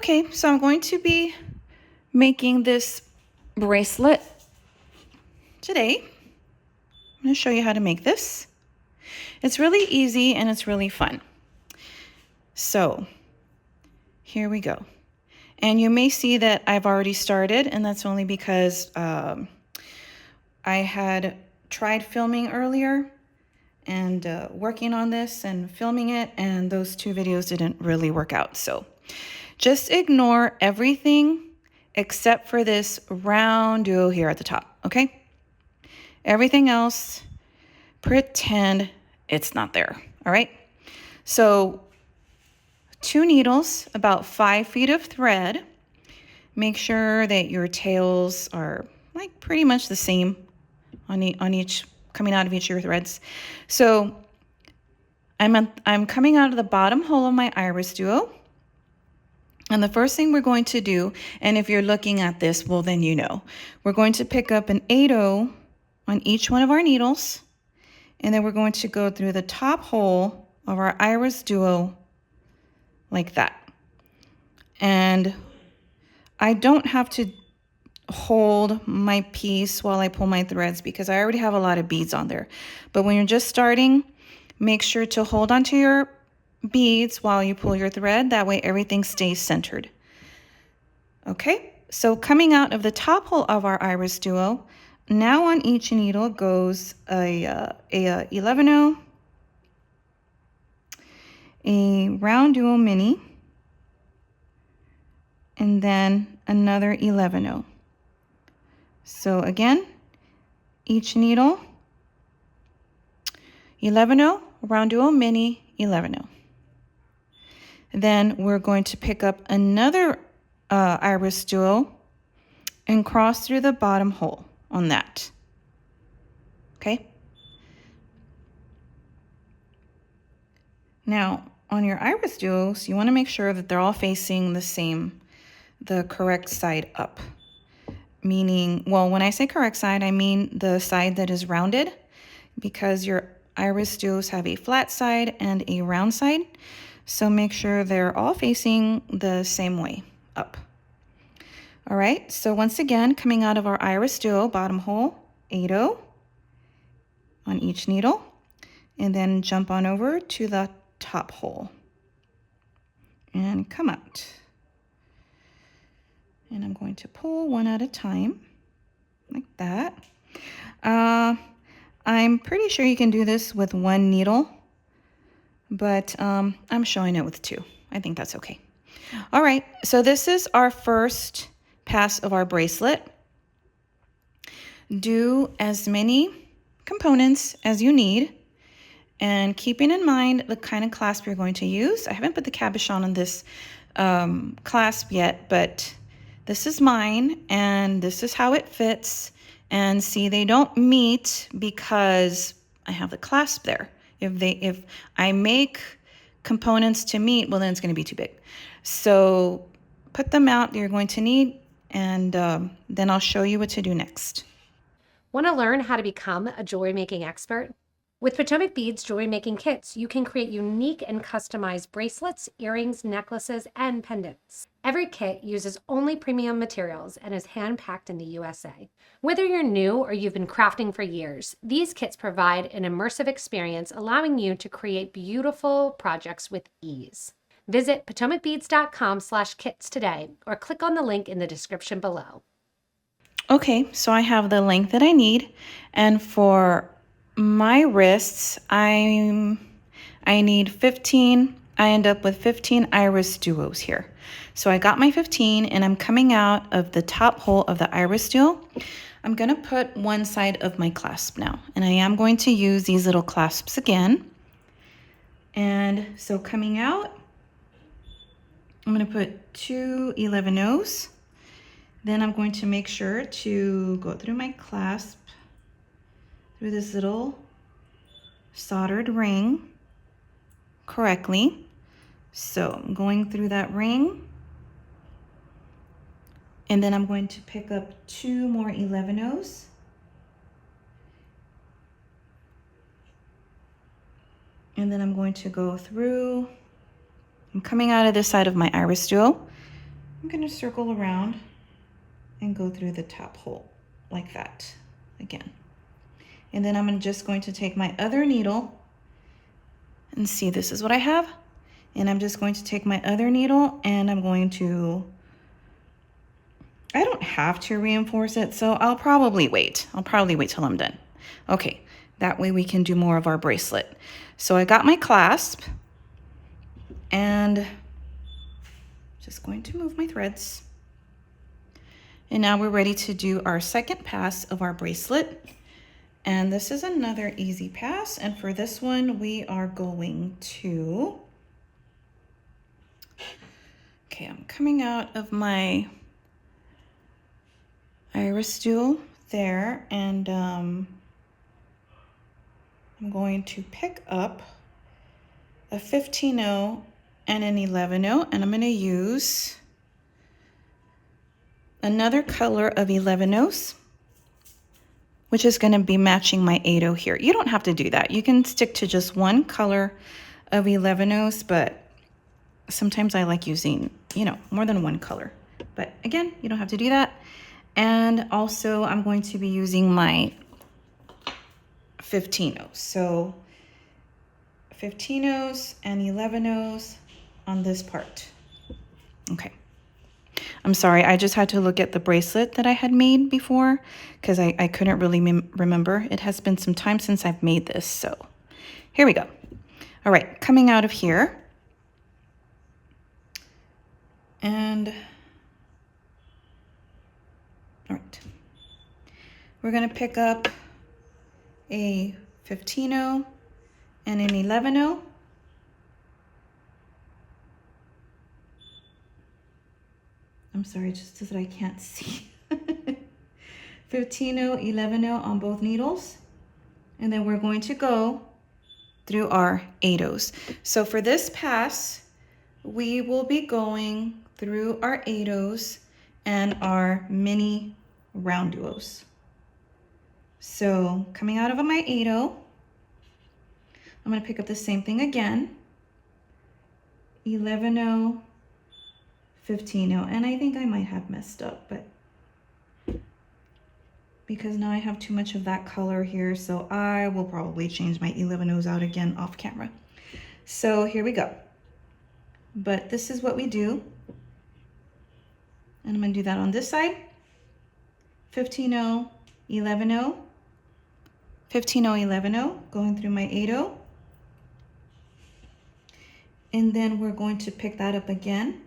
Okay, so I'm going to be making this bracelet today. I'm going to show you how to make this. It's really easy and it's really fun. So here we go. And you may see that I've already started, and that's only because I had tried filming earlier and working on this and filming it, and those two videos didn't really work out. So just ignore everything except for this RounDuo here at the top, okay? Everything else, pretend it's not there, all right? So 2 needles, about 5 feet of thread. Make sure that your tails are like pretty much the same on each, coming out of each of your threads. So I'm coming out of the bottom hole of my IrisDuo. And the first thing we're going to do, and if you're looking at this, well, then you know, we're going to pick up an 8/0 on each one of our needles, and then we're going to go through the top hole of our IrisDuo like that. And I don't have to hold my piece while I pull my threads because I already have a lot of beads on there. But when you're just starting, make sure to hold onto your beads while you pull your thread. That way everything stays centered. Okay, so coming out of the top hole of our IrisDuo, now on each needle goes a 11/0, a RounDuo mini, and then another 11/0. So again, each needle, 11/0, RounDuo mini, 11/0. Then we're going to pick up another IrisDuo and cross through the bottom hole on that. Okay. Now on your IrisDuos, you want to make sure that they're all facing the correct side up. Meaning, well, when I say correct side, I mean the side that is rounded, because your IrisDuos have a flat side and a round side. So make sure they're all facing the same way up. All right, so once again, coming out of our IrisDuo, bottom hole, 8/0 on each needle, and then jump on over to the top hole and come out. And I'm going to pull one at a time, like that. I'm pretty sure you can do this with 1 needle, but I'm showing it with 2. I think that's okay. All right, so this is our first pass of our bracelet. Do as many components as you need, and keeping in mind the kind of clasp you're going to use. I haven't put the cabochon on this clasp yet, but this is mine, and this is how it fits. And see, they don't meet because I have the clasp there. If I make components to meet, well, then it's going to be too big. So put them out you're going to need, and then I'll show you what to do next. Want to learn how to become a jewelry making expert? With PotomacBeads jewelry making kits, you can create unique and customized bracelets, earrings, necklaces, and pendants. Every kit uses only premium materials and is hand-packed in the USA. Whether you're new or you've been crafting for years, these kits provide an immersive experience, allowing you to create beautiful projects with ease. Visit PotomacBeads.com/kits today, or click on the link in the description below. Okay, so I have the length that I need, and for my wrists, I need 15. I end up with 15 IrisDuos here. So I got my 15, and I'm coming out of the top hole of the IrisDuo. I'm going to put one side of my clasp now, and I am going to use these little clasps again. And so coming out, I'm going to put 2 11/0s. Then I'm going to make sure to go through my clasp through this little soldered ring correctly. So I'm going through that ring, and then I'm going to pick up 2 more 11/0s. And then I'm going to go through, I'm coming out of this side of my IrisDuo, I'm gonna circle around and go through the top hole like that again. And then I'm just going to take my other needle and see, this is what I have. And I'm just going to take my other needle and I'm going to, I don't have to reinforce it, so I'll probably wait. I'll probably wait till I'm done. Okay, that way we can do more of our bracelet. So I got my clasp and just going to move my threads. And now we're ready to do our second pass of our bracelet. And this is another easy pass. And for this one, we are going to, okay, I'm coming out of my IrisDuo there, and I'm going to pick up a 15-0 and an 11-0, and I'm going to use another color of 11-0s, which is going to be matching my 8-0 here. You don't have to do that. You can stick to just one color of 11-0s, but sometimes I like using, you know, more than one color. But again, you don't have to do that. And also I'm going to be using my 15-0s. So 15-0s and 11-0s on this part. Okay. I'm sorry, I just had to look at the bracelet that I had made before because I couldn't really remember. It has been some time since I've made this, so here we go. All right, coming out of here. And, all right. We're gonna pick up a 15-0 and an 11-0. I'm sorry, just so that I can't see. 15-0, 11-0 on both needles. And then we're going to go through our 8-0s. So for this pass, we will be going through our 8-0s and our mini round duos. So coming out of my 8-0, I'm going to pick up the same thing again. 11-0, 15-0, and I think I might have messed up, but because now I have too much of that color here, so I will probably change my 11-0s out again off camera. So here we go. But this is what we do. And I'm going to do that on this side. 15-0, 11-0, 15-0, 11-0, going through my 8-0. And then we're going to pick that up again,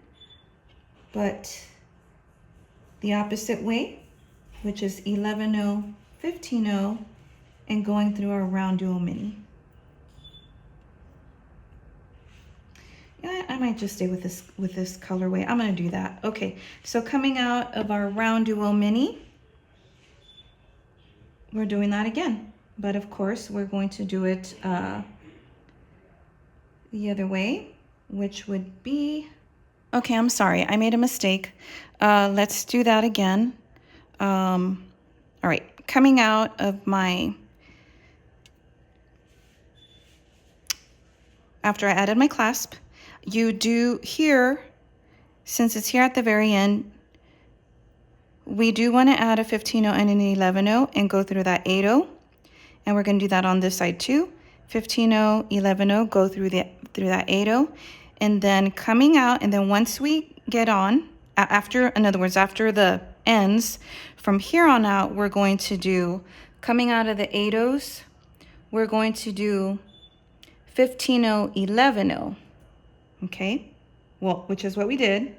but the opposite way, which is 11-0, 15-0, and going through our round duo mini. Yeah, I might just stay with this colorway. I'm gonna do that. Okay, so coming out of our round duo mini, we're doing that again, but of course we're going to do it the other way, which would be, okay, I'm sorry, I made a mistake. Let's do that again. All right, coming out of my, after I added my clasp, you do here, since it's here at the very end, we do want to add a 15-0 and an 11-0 and go through that 8-0. And we're going to do that on this side too. 15-0, 11-0, go through that 8-0. And then coming out, and then once we get on, after, in other words, after the ends, from here on out, we're going to do, coming out of the 8-0s, we're going to do 15-0, 11-0. Okay, well, which is what we did.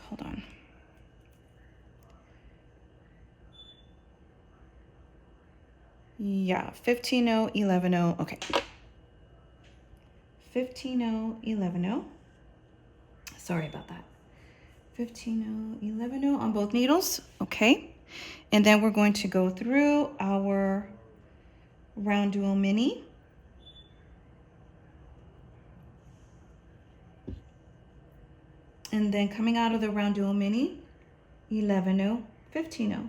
Hold on. Yeah, 15-0, 11-0, okay. 15-0, 11-0. Sorry about that. 15-0, 11-0 on both needles, okay. And then we're going to go through our round duo mini. And then coming out of the round duo mini, 11-0, 15-0.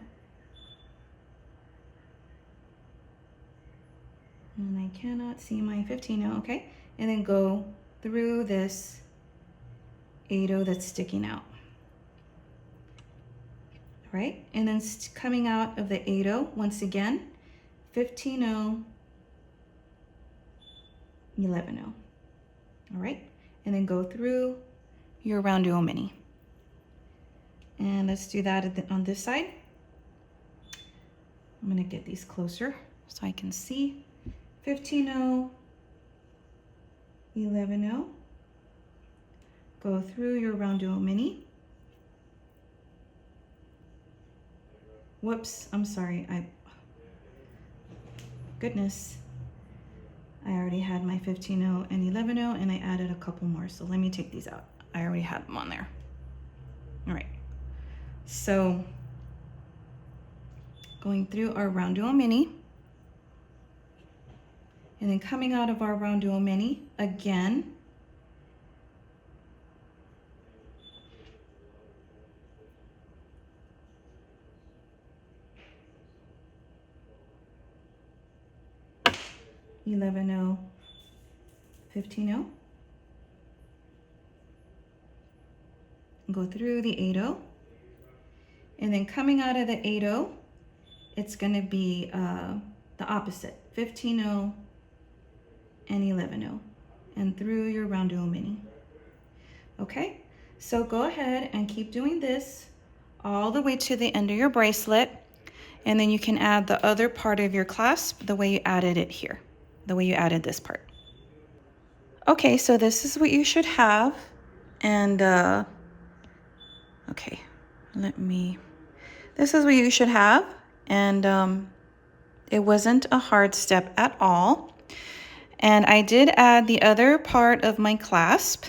And I cannot see my 15-0, okay? And then go through this 8-0 that's sticking out. right? And then coming out of the 8-0, once again, 15-0, 11-0, all right? And then go through your RounDuo mini. And let's do that on this side. I'm gonna get these closer so I can see. 15-0, 11-0, go through your RounDuo mini. Whoops, I'm sorry, goodness. I already had my 15-0 and 11-0 and I added a couple more, so let me take these out. I already had them on there. All right, so going through our RounDuo mini and then coming out of our RounDuo mini again. $11.0, $15.0. Go through the 8.0. And then coming out of the 8.0, it's going to be the opposite, 15.0 and 11.0. And through your RounDuo mini. Okay, so go ahead and keep doing this all the way to the end of your bracelet. And then you can add the other part of your clasp the way you added it here, the way you added this part. Okay, so this is what you should have. And okay, this is what you should have. And it wasn't a hard step at all. And I did add the other part of my clasp.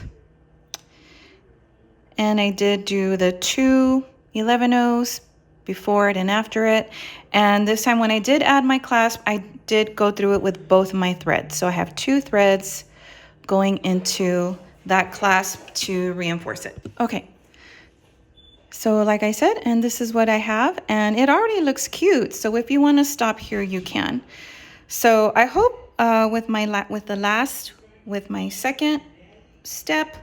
And I did do the 2 11-0s before it and after it. And this time when I did add my clasp, I did go through it with both of my threads. So I have 2 threads going into that clasp to reinforce it. Okay. So like I said, and this is what I have, and it already looks cute. So if you want to stop here, you can. So I hope with my second step,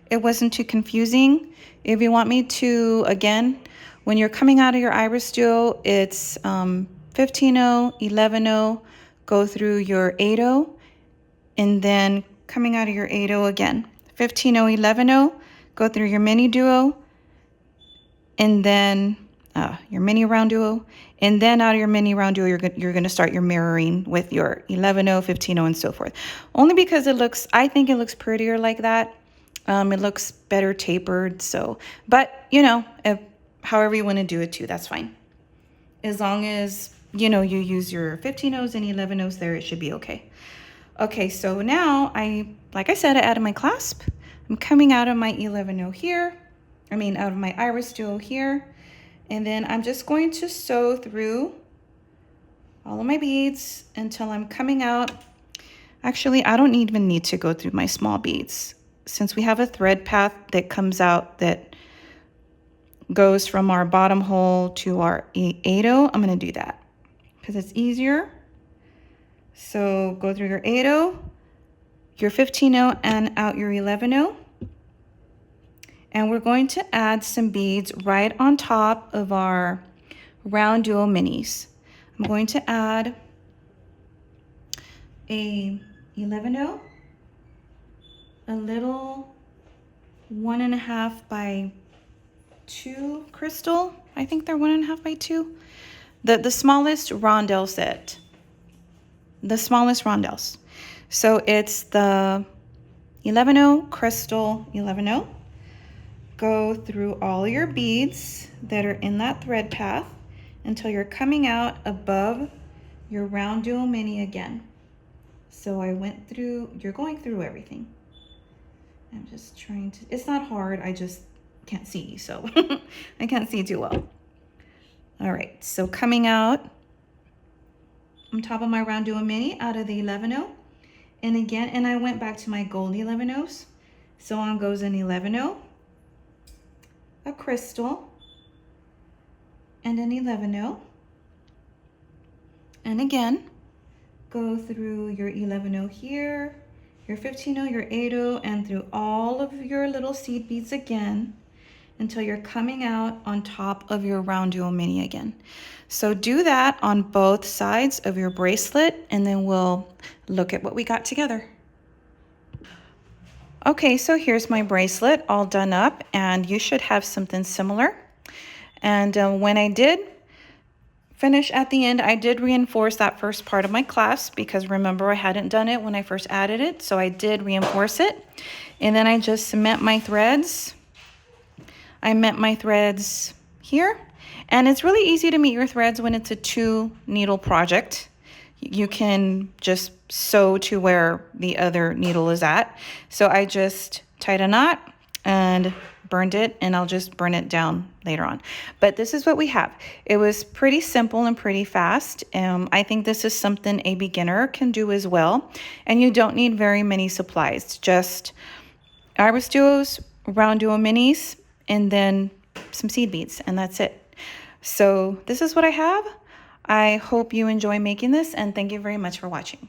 it wasn't too confusing. If you want me to, again, when you're coming out of your IrisDuo, it's 15-0, 11-0, go through your 8-0, and then coming out of your 8-0 again, 15-0, 11-0, go through your mini duo, and then your mini RounDuo, and then out of your mini RounDuo, you're going to start your mirroring with your 11-0, 15-0, and so forth. Only because I think it looks prettier like that. It looks better tapered. So, but you know, however you want to do it too, that's fine. As long as, you know, you use your 15-0s and 11-0s there, it should be okay. Okay, so now like I said, I added my clasp. I'm coming out of my 11-0 here. Out of my IrisDuo here. And then I'm just going to sew through all of my beads until I'm coming out. Actually, I don't even need to go through my small beads. Since we have a thread path that comes out that goes from our bottom hole to our 8-0, I'm going to do that because it's easier. So go through your 8-0, your 15-0, and out your 11-0. And we're going to add some beads right on top of our RounDuo minis. I'm going to add a 11-0, a little 1.5 by 2 crystal. I think they're 1.5 by 2. The smallest Rondelle set. The smallest Rondelles. So it's the 11-0 crystal 11-0. Go through all your beads that are in that thread path until you're coming out above your RounDuo mini again. So you're going through everything. I'm just trying to, it's not hard, I just can't see, so I can't see too well. All right, so coming out on top of my RounDuo mini out of the 11-0. And again, and I went back to my gold 11-0s. So on goes an 11-0. A crystal, and an 11-0. And again, go through your 11-0 here, your 15-0, your 8-0, and through all of your little seed beads again until you're coming out on top of your RounDuo mini again. So do that on both sides of your bracelet, and then we'll look at what we got together. Okay, so here's my bracelet all done up, and you should have something similar. And when I did finish at the end, I did reinforce that first part of my clasp, because remember, I hadn't done it when I first added it, so I did reinforce it. And then I just cement my threads. I met my threads here, and it's really easy to meet your threads when it's a 2-needle project. You can just sew to where the other needle is at. So I just tied a knot and burned it, and I'll just burn it down later on. But this is what we have. It was pretty simple and pretty fast. I think this is something a beginner can do as well, and you don't need very many supplies. Just IrisDuos, RounDuo minis, and then some seed beads, and that's it. So this is what I have. I hope you enjoy making this, and thank you very much for watching.